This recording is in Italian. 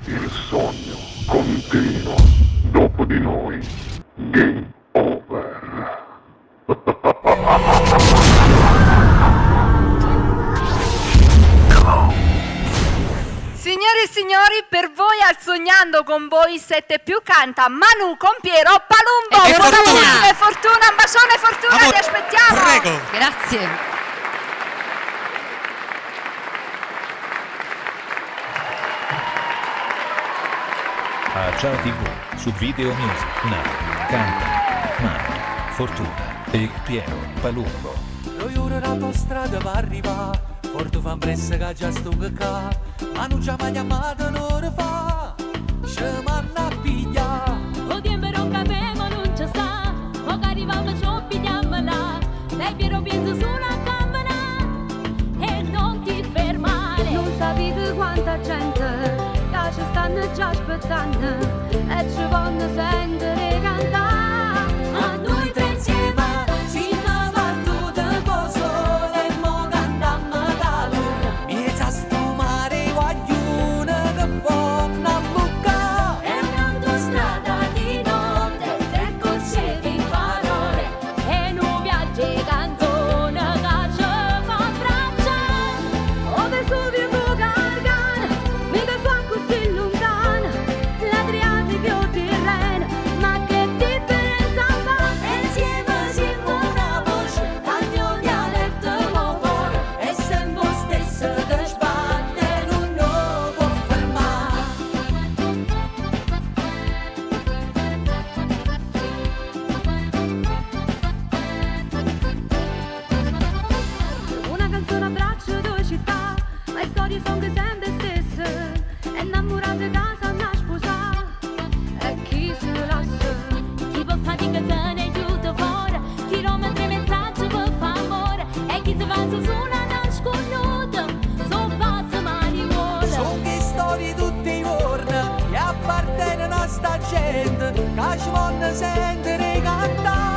Il sogno continua. Dopo di noi, game over. Signore e signori, per voi al Sognando con voi 7 più canta Manu con Piero Palumbo. E Fortuna. Fortuna, un bacione Fortuna, Amore, ti aspettiamo. prego. Grazie. A Ciao TV, su Video Music, Now, canta Manu, Fortuna e Piero Palumbo. Lo giuro l'autostrada va arrivare, porto fa pressa che già sto qua, ma non ci ha mai chiamato un'ora fa, ci manna a pigliare. O tempo non capiamo, non ci sta, o che arriviamo ci pigliamo là, dai Piero penso su una camera e non ti fermare. Non sapete quanta gente che ci stanno già aspettando e ci vogliono sentire cantare. A noi tre insieme, Sinna battuta con sole e mo cantammo da luna, miezza sto mare guaglione che può bucca. è un'autostrada di notte, tre corse di parole e un viaggio di canzone che ci fa abbracciare. O Vesuvio può caricare, mica fa così lontano, l'Adriatico o Tirreno, ma che differenza fa? Insieme siamo una voce, al mio dialetto popolo, È sempre stesso che sbatte, non lo può fermare. Una canzone a braccio due città, ma le storie sono sempre stesse, innamorate casa una sposa, e chi se lascia? chi può fatica se ne aiuta fuori, chilometri messaggio per fa amore, e chi si passa su una nasconuta, so passa mani vuole. Sono che storie tutti i giorni che appartengono a sta gente che ci vogliono sentire cantare.